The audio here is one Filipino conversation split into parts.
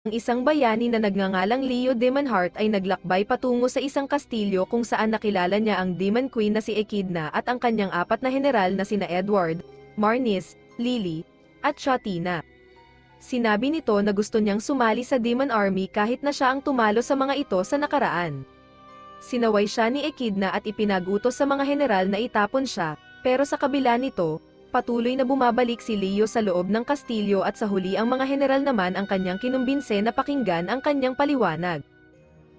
Ang isang bayani na nagngangalang Leo Demonheart ay naglakbay patungo sa isang kastilyo kung saan nakilala niya ang Demon Queen na si Echidna at ang kanyang apat na general na sina Edward, Marnis, Lily, at Chatina. Sinabi nito na gusto niyang sumali sa Demon Army kahit na siya ang tumalo sa mga ito sa nakaraan. Sinaway siya ni Echidna at ipinagutos sa mga general na itapon siya, pero sa kabila nito, patuloy na bumabalik si Leo sa loob ng kastilyo at sa huli ang mga general naman ang kanyang kinumbinse na pakinggan ang kanyang paliwanag.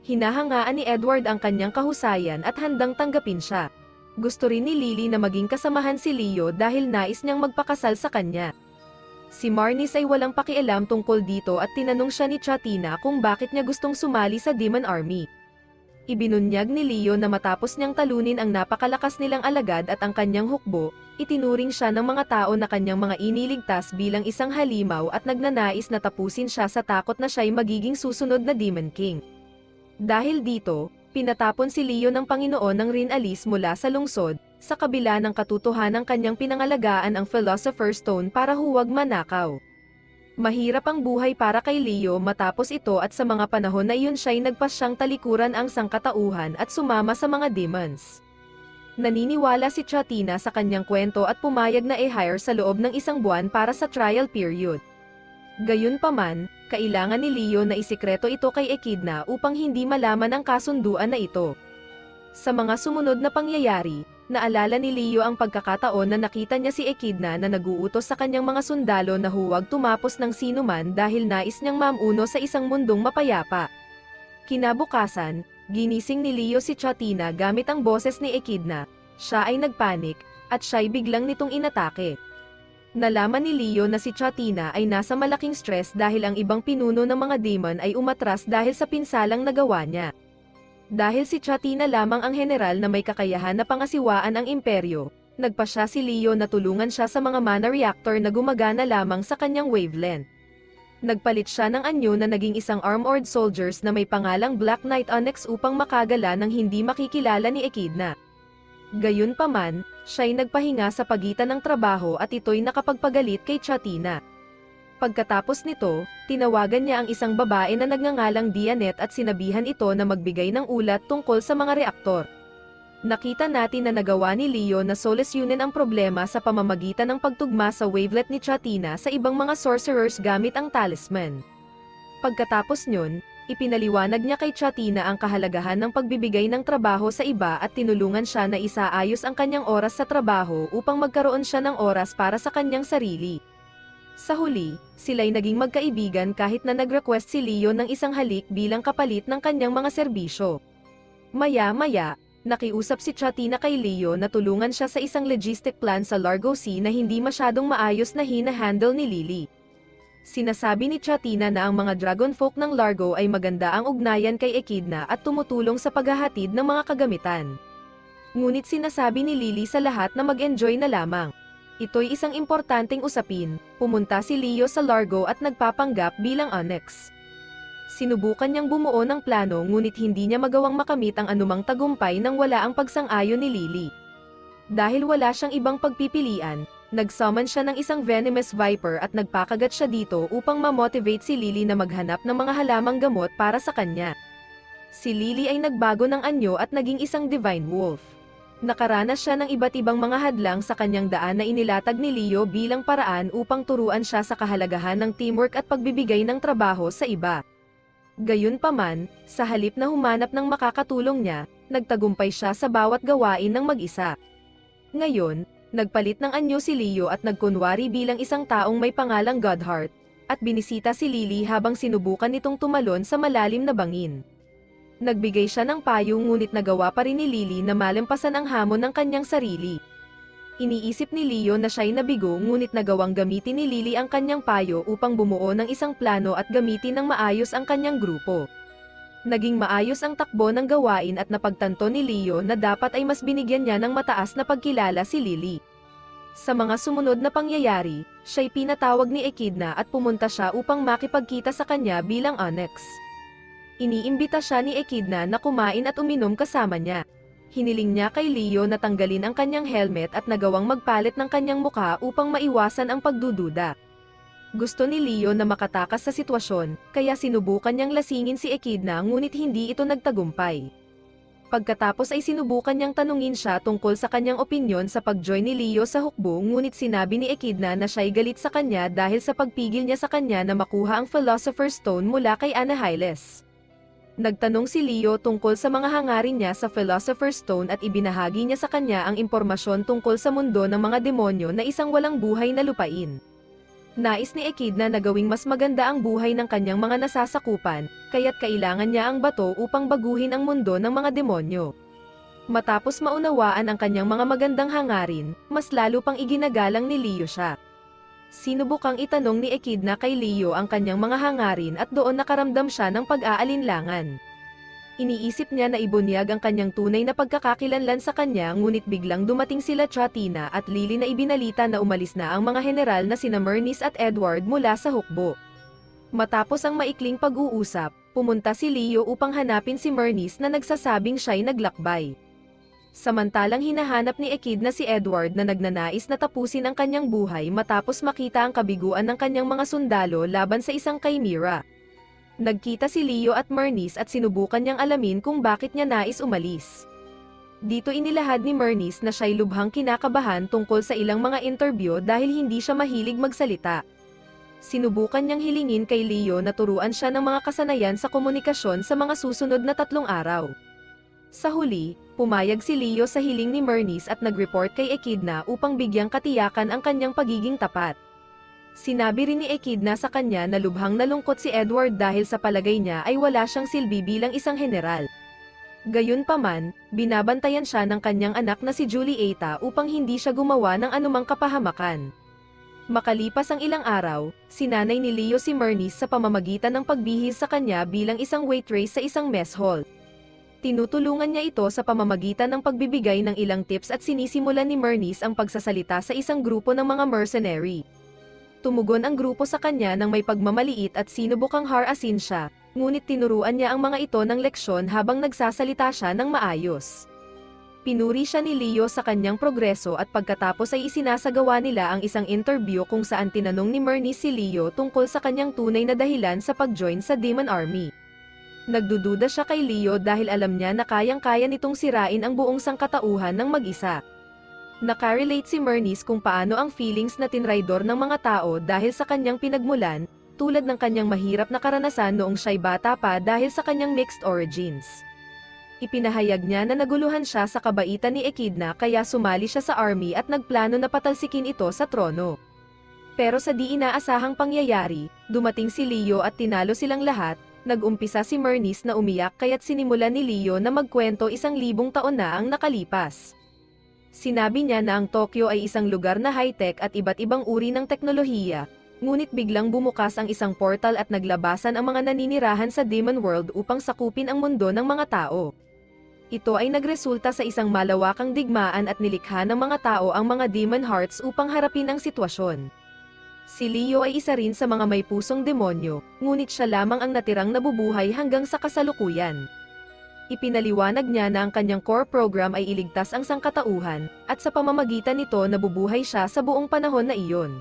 Hinahangaan ni Edward ang kanyang kahusayan at handang tanggapin siya. Gusto rin ni Lily na maging kasamahan si Leo dahil nais niyang magpakasal sa kanya. Si Marnis ay walang pakialam tungkol dito at tinanong siya ni Chatina kung bakit niya gustong sumali sa Demon Army. Ibinunyag ni Leo na matapos niyang talunin ang napakalakas nilang alagad at ang kanyang hukbo, itinuring siya ng mga tao na kanyang mga iniligtas bilang isang halimaw at nagnanais na tapusin siya sa takot na siya'y magiging susunod na Demon King. Dahil dito, pinatapon si Leo ng Panginoon ng Rin-Alis mula sa lungsod, sa kabila ng katotohanang kanyang pinangalagaan ang Philosopher's Stone para huwag manakaw. Mahirap ang buhay para kay Leo matapos ito at sa mga panahon na iyon siya'y nagpasyang talikuran ang sangkatauhan at sumama sa mga demons. Naniniwala si Chatina sa kanyang kwento at pumayag na i-hire sa loob ng isang buwan para sa trial period. Gayunpaman, kailangan ni Leo na isikreto ito kay Echidna upang hindi malaman ang kasunduan na ito. Sa mga sumunod na pangyayari, naalala ni Leo ang pagkakataon na nakita niya si Echidna na naguutos sa kanyang mga sundalo na huwag tumapos ng sinuman dahil nais niyang mamuno sa isang mundong mapayapa. Kinabukasan, ginising ni Leo si Chatina gamit ang boses ni Echidna. Siya ay nagpanik, at siya'y biglang nitong inatake. Nalaman ni Leo na si Chatina ay nasa malaking stress dahil ang ibang pinuno ng mga demon ay umatras dahil sa pinsalang nagawa niya. Dahil si Chatina lamang ang general na may kakayahan na pangasiwaan ang imperyo, nagpasya si Leo na tulungan siya sa mga mana reactor na gumagana lamang sa kanyang wavelength. Nagpalit siya ng anyo na naging isang armored soldiers na may pangalang Black Knight Onyx upang makagala ng hindi makikilala ni Echidna. Gayunpaman, siya'y nagpahinga sa pagitan ng trabaho at ito'y nakapagpagalit kay Chatina. Pagkatapos nito, tinawagan niya ang isang babae na nagngangalang Dianet at sinabihan ito na magbigay ng ulat tungkol sa mga reaktor. Nakita natin na nagawa ni Leo na solusyonin ang problema sa pamamagitan ng pagtugma sa wavelet ni Chatina sa ibang mga sorcerers gamit ang talisman. Pagkatapos nyon, ipinaliwanag niya kay Chatina ang kahalagahan ng pagbibigay ng trabaho sa iba at tinulungan siya na isaayos ang kanyang oras sa trabaho upang magkaroon siya ng oras para sa kanyang sarili. Sa huli, sila'y naging magkaibigan kahit na nag-request si Leo ng isang halik bilang kapalit ng kanyang mga serbisyo. Maya-maya, nakiusap si Chatina kay Leo na tulungan siya sa isang logistic plan sa Largo Sea na hindi masyadong maayos na hina-handle ni Lily. Sinasabi ni Chatina na ang mga dragonfolk ng Largo ay maganda ang ugnayan kay Echidna at tumutulong sa paghahatid ng mga kagamitan. Ngunit sinasabi ni Lily sa lahat na mag-enjoy na lamang. Ito'y isang importanteng usapin, pumunta si Leo sa Largo at nagpapanggap bilang Onyx. Sinubukan niyang bumuo ng plano ngunit hindi niya magawang makamit ang anumang tagumpay nang wala ang pagsang-ayon ni Lily. Dahil wala siyang ibang pagpipilian, nag-summon siya ng isang venomous viper at nagpakagat siya dito upang ma-motivate si Lily na maghanap ng mga halamang gamot para sa kanya. Si Lily ay nagbago ng anyo at naging isang divine wolf. Nakaranas siya ng iba't ibang mga hadlang sa kanyang daan na inilatag ni Leo bilang paraan upang turuan siya sa kahalagahan ng teamwork at pagbibigay ng trabaho sa iba. Gayunpaman, sa halip na humanap ng makakatulong niya, nagtagumpay siya sa bawat gawain ng mag-isa. Ngayon, nagpalit ng anyo si Leo at nagkunwari bilang isang taong may pangalang Godheart, at binisita si Lily habang sinubukan nitong tumalon sa malalim na bangin. Nagbigay siya ng payo ngunit nagawa pa rin ni Lily na malampasan ang hamon ng kanyang sarili. Iniisip ni Leo na siya'y nabigo ngunit nagawang gamitin ni Lily ang kanyang payo upang bumuo ng isang plano at gamitin ng maayos ang kanyang grupo. Naging maayos ang takbo ng gawain at napagtanto ni Leo na dapat ay mas binigyan niya ng mataas na pagkilala si Lily. Sa mga sumunod na pangyayari, siya'y pinatawag ni Echidna at pumunta siya upang makipagkita sa kanya bilang Onyx. Iniimbita siya ni Echidna na kumain at uminom kasama niya. Hiniling niya kay Leo na tanggalin ang kanyang helmet at nagawang magpalit ng kanyang mukha upang maiwasan ang pagdududa. Gusto ni Leo na makatakas sa sitwasyon, kaya sinubukan niyang lasingin si Echidna ngunit hindi ito nagtagumpay. Pagkatapos ay sinubukan niyang tanungin siya tungkol sa kanyang opinyon sa pag-join ni Leo sa hukbo ngunit sinabi ni Echidna na siya'y galit sa kanya dahil sa pagpigil niya sa kanya na makuha ang Philosopher's Stone mula kay Anahiles. Nagtanong si Leo tungkol sa mga hangarin niya sa Philosopher's Stone at ibinahagi niya sa kanya ang impormasyon tungkol sa mundo ng mga demonyo na isang walang buhay na lupain. Nais ni Echidna na gawing mas maganda ang buhay ng kanyang mga nasasakupan, kaya't kailangan niya ang bato upang baguhin ang mundo ng mga demonyo. Matapos maunawaan ang kanyang mga magandang hangarin, mas lalo pang iginagalang ni Leo siya. Sinubukang itanong ni Echidna kay Leo ang kanyang mga hangarin at doon nakaramdam siya ng pag-aalinlangan. Iniisip niya na ibunyag ang kanyang tunay na pagkakakilanlan sa kanya ngunit biglang dumating sila Chatina at Lily na ibinalita na umalis na ang mga general na sina Myrnis at Edward mula sa hukbo. Matapos ang maikling pag-uusap, pumunta si Leo upang hanapin si Myrnis na nagsasabing siya'y naglakbay. Samantalang hinahanap ni Echidna si Edward na nagnanais na tapusin ang kanyang buhay matapos makita ang kabiguan ng kanyang mga sundalo laban sa isang Chimera. Nagkita si Leo at Myrnis at sinubukan niyang alamin kung bakit niya nais umalis. Dito inilahad ni Myrnis na siya'y lubhang kinakabahan tungkol sa ilang mga interview dahil hindi siya mahilig magsalita. Sinubukan niyang hilingin kay Leo na turuan siya ng mga kasanayan sa komunikasyon sa mga susunod na 3 araw. Sa huli, pumayag si Leo sa hiling ni Myrnis at nag-report kay Echidna upang bigyang katiyakan ang kanyang pagiging tapat. Sinabi rin ni Echidna sa kanya na lubhang nalungkot si Edward dahil sa palagay niya ay wala siyang silbi bilang isang general. Gayunpaman, binabantayan siya ng kanyang anak na si Julieta upang hindi siya gumawa ng anumang kapahamakan. Makalipas ang ilang araw, sinanay ni Leo si Myrnis sa pamamagitan ng pagbihis sa kanya bilang isang waitress sa isang mess hall. Tinutulungan niya ito sa pamamagitan ng pagbibigay ng ilang tips at sinisimulan ni Myrnis ang pagsasalita sa isang grupo ng mga mercenary. Tumugon ang grupo sa kanya ng may pagmamaliit at sinubukang harasin siya, ngunit tinuruan niya ang mga ito ng leksyon habang nagsasalita siya ng maayos. Pinuri siya ni Leo sa kanyang progreso at pagkatapos ay isinasagawa nila ang isang interview kung saan tinanong ni Myrnis si Leo tungkol sa kanyang tunay na dahilan sa pag-join sa Demon Army. Nagdududa siya kay Leo dahil alam niya na kayang-kaya nitong sirain ang buong sangkatauhan ng mag-isa. Nakarelate si Myrnis kung paano ang feelings na tinraidor ng mga tao dahil sa kanyang pinagmulan, tulad ng kanyang mahirap na karanasan noong siya'y bata pa dahil sa kanyang mixed origins. Ipinahayag niya na naguluhan siya sa kabaitan ni Echidna kaya sumali siya sa army at nagplano na patalsikin ito sa trono. Pero sa di inaasahang pangyayari, dumating si Leo at tinalo silang lahat. Nag-umpisa si Myrnis na umiyak kaya't sinimulan ni Leo na magkwento 1,000 taon na ang nakalipas. Sinabi niya na ang Tokyo ay isang lugar na high-tech at iba't ibang uri ng teknolohiya, ngunit biglang bumukas ang isang portal at naglabasan ang mga naninirahan sa Demon World upang sakupin ang mundo ng mga tao. Ito ay nagresulta sa isang malawakang digmaan at nilikha ng mga tao ang mga Demon Hearts upang harapin ang sitwasyon. Si Leo ay isa rin sa mga may pusong demonyo, ngunit siya lamang ang natirang nabubuhay hanggang sa kasalukuyan. Ipinaliwanag niya na ang kanyang core program ay iligtas ang sangkatauhan, at sa pamamagitan nito nabubuhay siya sa buong panahon na iyon.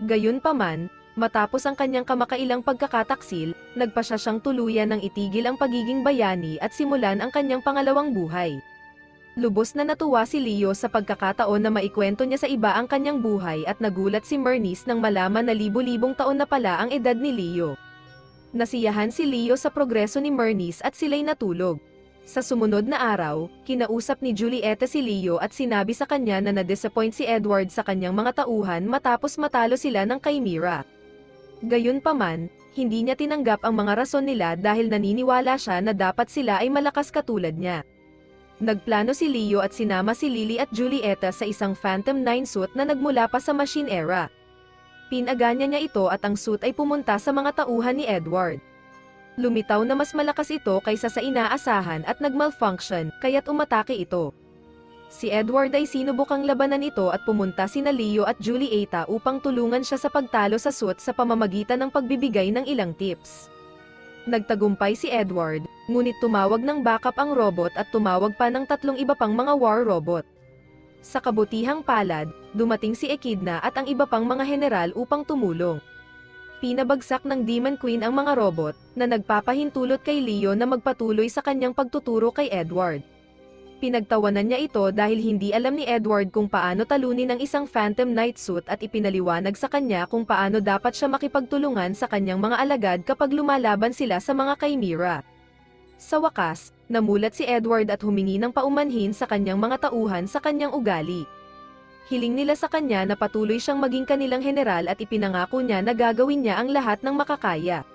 Gayunpaman, matapos ang kanyang kamakailang pagkakataksil, nagpa siya siyang tuluyan ng itigil ang pagiging bayani at simulan ang kanyang pangalawang buhay. Lubos na natuwa si Leo sa pagkakataon na maikwento niya sa iba ang kanyang buhay at nagulat si Myrnis nang malaman na libu-libong taon na pala ang edad ni Leo. Nasiyahan si Leo sa progreso ni Myrnis at sila'y natulog. Sa sumunod na araw, kinausap ni Julieta si Leo at sinabi sa kanya na na-disappoint si Edward sa kanyang mga tauhan matapos matalo sila ng Chimera. Gayunpaman, hindi niya tinanggap ang mga rason nila dahil naniniwala siya na dapat sila ay malakas katulad niya. Nagplano si Leo at sinama si Lily at Julieta sa isang Phantom 9 suit na nagmula pa sa Machine Era. Pinaganya niya ito at ang suit ay pumunta sa mga tauhan ni Edward. Lumitaw na mas malakas ito kaysa sa inaasahan at nagmalfunction, kaya't umatake ito. Si Edward ay sinubukang labanan ito at pumunta sina Leo at Julieta upang tulungan siya sa pagtalo sa suit sa pamamagitan ng pagbibigay ng ilang tips. Nagtagumpay si Edward, ngunit tumawag ng backup ang robot at tumawag pa ng 3 iba pang mga war robot. Sa kabutihang palad, dumating si Echidna at ang iba pang mga general upang tumulong. pinabagsak ng Demon Queen ang mga robot, na nagpapahintulot kay Leo na magpatuloy sa kanyang pagtuturo kay Edward. Pinagtawanan niya ito dahil hindi alam ni Edward kung paano talunin ang isang Phantom Knight suit at ipinaliwanag sa kanya kung paano dapat siya makipagtulungan sa kanyang mga alagad kapag lumalaban sila sa mga Chimera. Sa wakas, namulat si Edward at humingi ng paumanhin sa kanyang mga tauhan sa kanyang ugali. Hiling nila sa kanya na patuloy siyang maging kanilang general at ipinangako niya na gagawin niya ang lahat ng makakaya.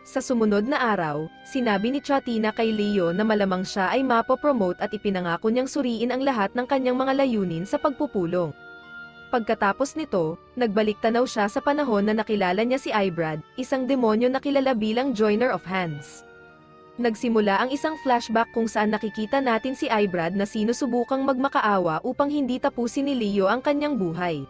Sa sumunod na araw, sinabi ni Chatina kay Leo na malamang siya ay mapopromote at ipinangako niyang suriin ang lahat ng kanyang mga layunin sa pagpupulong. Pagkatapos nito, nagbalik tanaw siya sa panahon na nakilala niya si Ibrad, isang demonyo na kilala bilang Joiner of Hands. Nagsimula ang isang flashback kung saan nakikita natin si Ibrad na sinusubukang magmakaawa upang hindi tapusin ni Leo ang kanyang buhay.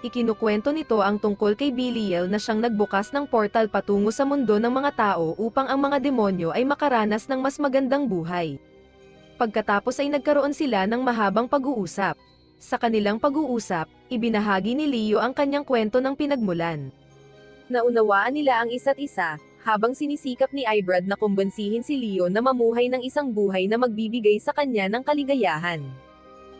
Ikinukwento nito ang tungkol kay Belial na siyang nagbukas ng portal patungo sa mundo ng mga tao upang ang mga demonyo ay makaranas ng mas magandang buhay. Pagkatapos ay nagkaroon sila ng mahabang pag-uusap. Sa kanilang pag-uusap, ibinahagi ni Leo ang kanyang kwento ng pinagmulan. Naunawaan nila ang isa't isa, habang sinisikap ni Ibrad na kumbansihin si Leo na mamuhay ng isang buhay na magbibigay sa kanya ng kaligayahan.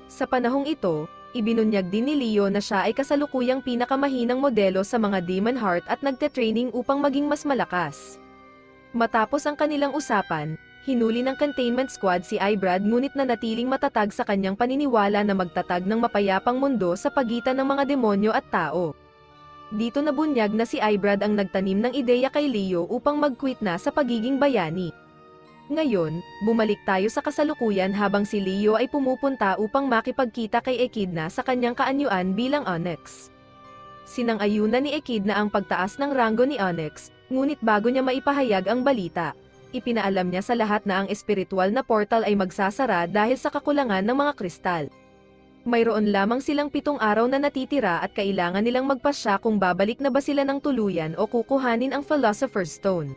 Sa panahong ito, ibinunyag din ni Leo na siya ay kasalukuyang pinakamahinang modelo sa mga Demon Heart at nagte-training upang maging mas malakas. Matapos ang kanilang usapan, hinuli ng containment squad si Ibrad ngunit nanatiling matatag sa kanyang paniniwala na magtatag ng mapayapang mundo sa pagitan ng mga demonyo at tao. Dito nabunyag na si Ibrad ang nagtanim ng ideya kay Leo upang mag-quit na sa pagiging bayani. Ngayon, bumalik tayo sa kasalukuyan habang si Leo ay pumupunta upang makipagkita kay Echidna sa kanyang kaanyuan bilang Onyx. Sinang-ayunan ni Echidna ang pagtaas ng ranggo ni Onyx, ngunit bago niya maipahayag ang balita, ipinaalam niya sa lahat na ang espiritual na portal ay magsasara dahil sa kakulangan ng mga kristal. Mayroon lamang silang 7 araw na natitira at kailangan nilang magpasya kung babalik na ba sila ng tuluyan o kukuhanin ang Philosopher's Stone.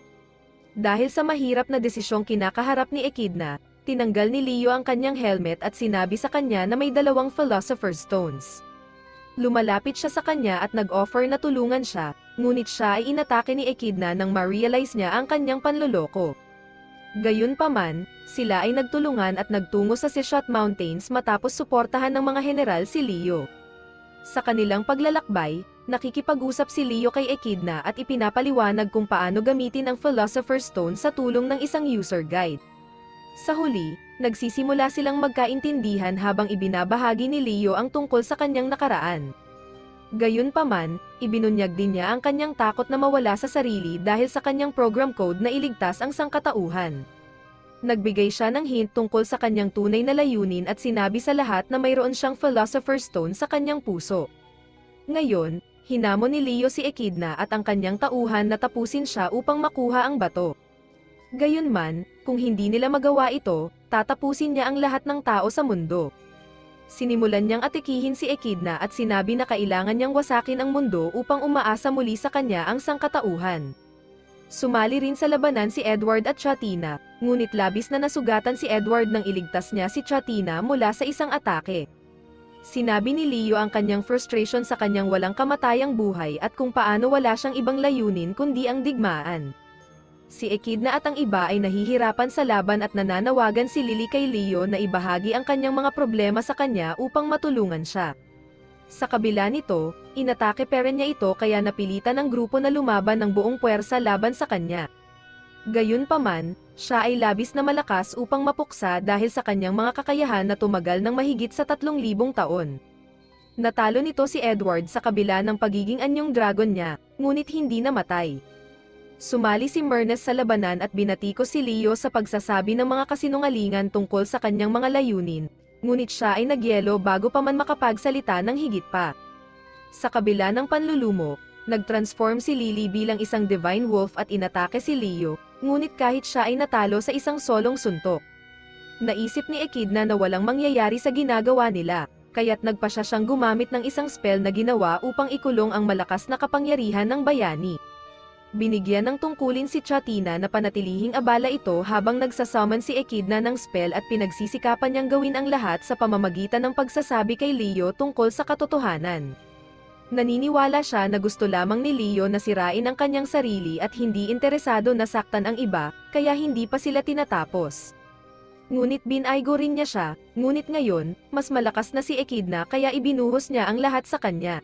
Dahil sa mahirap na desisyong kinakaharap ni Echidna, tinanggal ni Leo ang kanyang helmet at sinabi sa kanya na may 2 Philosopher's Stones. Lumalapit siya sa kanya at nag-offer na tulungan siya, ngunit siya ay inatake ni Echidna nang ma-realize niya ang kanyang panloloko. Gayunpaman, sila ay nagtulungan at nagtungo sa Sishot Mountains matapos suportahan ng mga general si Leo. Sa kanilang paglalakbay, nakikipag-usap si Leo kay Echidna at ipinapaliwanag kung paano gamitin ang Philosopher's Stone sa tulong ng isang user guide. Sa huli, nagsisimula silang magkaintindihan habang ibinabahagi ni Leo ang tungkol sa kanyang nakaraan. Gayunpaman, ibinunyag din niya ang kanyang takot na mawala sa sarili dahil sa kanyang program code na iligtas ang sangkatauhan. Nagbigay siya ng hint tungkol sa kanyang tunay na layunin at sinabi sa lahat na mayroon siyang Philosopher's Stone sa kanyang puso. Ngayon, hinamon ni Leo si Echidna at ang kanyang tauhan na tapusin siya upang makuha ang bato. Gayunman, kung hindi nila magawa ito, tatapusin niya ang lahat ng tao sa mundo. Sinimulan niyang atikihin si Echidna at sinabi na kailangan niyang wasakin ang mundo upang umaasa muli sa kanya ang sangkatauhan. Sumali rin sa labanan si Edward at Chatina, ngunit labis na nasugatan si Edward nang iligtas niya si Chatina mula sa isang atake. Sinabi ni Leo ang kanyang frustration sa kanyang walang kamatayang buhay at kung paano wala siyang ibang layunin kundi ang digmaan. Si Echidna at ang iba ay nahihirapan sa laban at nananawagan si Lily kay Leo na ibahagi ang kanyang mga problema sa kanya upang matulungan siya. Sa kabila nito, inatake pa rin niya ito kaya napilitan ng grupo na lumaban ng buong puwersa laban sa kanya. Gayunpaman, siya ay labis na malakas upang mapuksa dahil sa kanyang mga kakayahan na tumagal ng mahigit sa 3,000 taon. Natalo nito si Edward sa kabila ng pagiging anyong dragon niya, ngunit hindi namatay. Sumali si Myrnes sa labanan at binatikos si Leo sa pagsasabi ng mga kasinungalingan tungkol sa kanyang mga layunin, ngunit siya ay nagyelo bago pa man makapagsalita ng higit pa. Sa kabila ng panlulumo, nag-transform si Lily bilang isang divine wolf at inatake si Leo, ngunit kahit siya ay natalo sa isang solong suntok. Naisip ni Echidna na walang mangyayari sa ginagawa nila, kaya't nagpasya siyang gumamit ng isang spell na ginawa upang ikulong ang malakas na kapangyarihan ng bayani. Binigyan ng tungkulin si Chatina na panatilihing abala ito habang nagsasummon si Echidna ng spell at pinagsisikapan niyang gawin ang lahat sa pamamagitan ng pagsasabi kay Leo tungkol sa katotohanan. Naniniwala siya na gusto lamang ni Leo na sirain ang kanyang sarili at hindi interesado na saktan ang iba, kaya hindi pa sila tinatapos. Ngunit binaygo rin niya siya, ngunit ngayon, mas malakas na si Echidna kaya ibinuhos niya ang lahat sa kanya.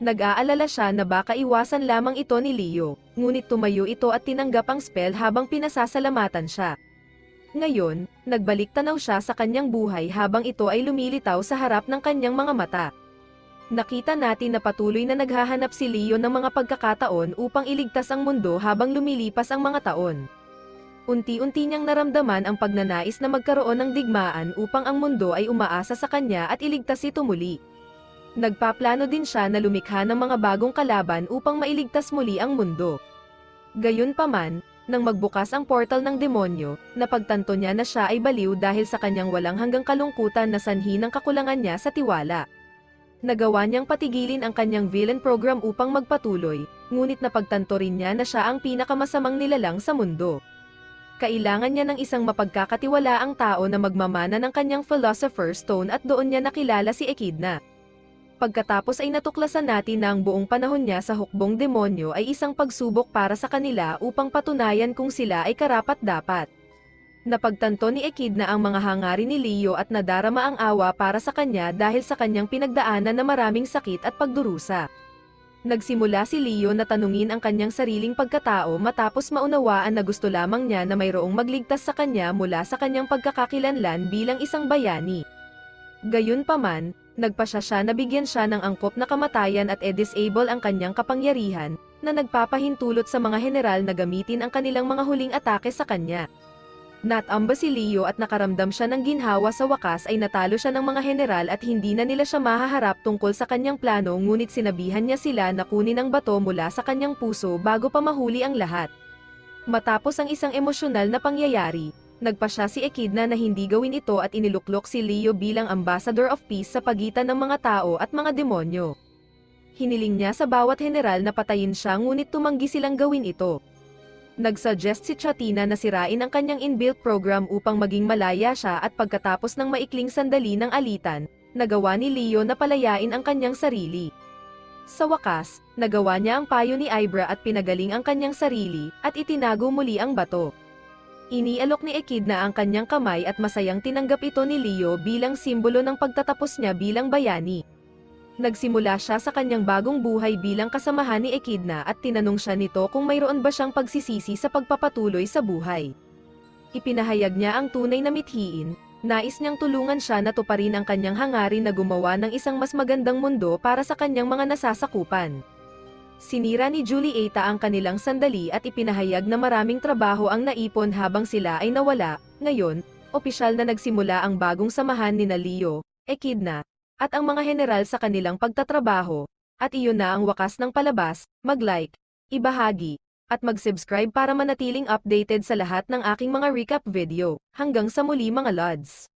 Nag-aalala siya na baka iwasan lamang ito ni Leo, ngunit tumayo ito at tinanggap ang spell habang pinasasalamatan siya. Ngayon, nagbalik tanaw siya sa kanyang buhay habang ito ay lumilitaw sa harap ng kanyang mga mata. Nakita natin na patuloy na naghahanap si Leo ng mga pagkakataon upang iligtas ang mundo habang lumilipas ang mga taon. Unti-unti niyang naramdaman ang pagnanais na magkaroon ng digmaan upang ang mundo ay umaasa sa kanya at iligtas ito muli. Nagpaplano din siya na lumikha ng mga bagong kalaban upang mailigtas muli ang mundo. Gayunpaman, nang magbukas ang portal ng demonyo, napagtanto niya na siya ay baliw dahil sa kanyang walang hanggang kalungkutan na sanhi ng kakulangan niya sa tiwala. Nagawa niyang patigilin ang kanyang villain program upang magpatuloy, ngunit napagtanto rin niya na siya ang pinakamasamang nilalang sa mundo. Kailangan niya ng isang mapagkakatiwalaang tao na magmamana ng kanyang Philosopher's Stone at doon niya nakilala si Echidna. Pagkatapos ay natuklasan natin na ang buong panahon niya sa hukbong demonyo ay isang pagsubok para sa kanila upang patunayan kung sila ay karapat-dapat. Napagtanto ni Echidna ang mga hangarin ni Leo at nadarama ang awa para sa kanya dahil sa kanyang pinagdaanan na maraming sakit at pagdurusa. Nagsimula si Leo na tanungin ang kanyang sariling pagkatao matapos maunawaan na gusto lamang niya na mayroong magligtas sa kanya mula sa kanyang pagkakakilanlan bilang isang bayani. Gayunpaman, nagpasya siya na bigyan siya ng angkop na kamatayan at i-disable ang kanyang kapangyarihan, na nagpapahintulot sa mga general na gamitin ang kanilang mga huling atake sa kanya. Natamba si Leo at nakaramdam siya ng ginhawa sa wakas ay natalo siya ng mga general at hindi na nila siya mahaharap tungkol sa kanyang plano ngunit sinabihan niya sila na kunin ang bato mula sa kanyang puso bago pa mahuli ang lahat. Matapos ang isang emosyonal na pangyayari, nagpasya si Echidna na hindi gawin ito at iniluklok si Leo bilang Ambassador of Peace sa pagitan ng mga tao at mga demonyo. Hiniling niya sa bawat general na patayin siya ngunit tumanggi silang gawin ito. Nagsuggest si Chatina na sirain ang kanyang inbuilt program upang maging malaya siya at pagkatapos ng maikling sandali ng alitan, nagawa ni Leo na palayain ang kanyang sarili. Sa wakas, nagawa niya ang payo ni Ibra at pinagaling ang kanyang sarili, at itinago muli ang bato. Inialok ni Echidna ang kanyang kamay at masayang tinanggap ito ni Leo bilang simbolo ng pagtatapos niya bilang bayani. Nagsimula siya sa kanyang bagong buhay bilang kasamahan ni Echidna at tinanong siya nito kung mayroon ba siyang pagsisisi sa pagpapatuloy sa buhay. Ipinahayag niya ang tunay na mithiin, nais niyang tulungan siya na tuparin ang kanyang hangarin na gumawa ng isang mas magandang mundo para sa kanyang mga nasasakupan. Sinira ni Julieta ang kanilang sandali at ipinahayag na maraming trabaho ang naipon habang sila ay nawala. Ngayon, opisyal na nagsimula ang bagong samahan nina Leo, Echidna, at ang mga general sa kanilang pagtatrabaho. At iyon na ang wakas ng palabas. Mag-like, ibahagi, at mag-subscribe para manatiling updated sa lahat ng aking mga recap video. Hanggang sa muli mga lods!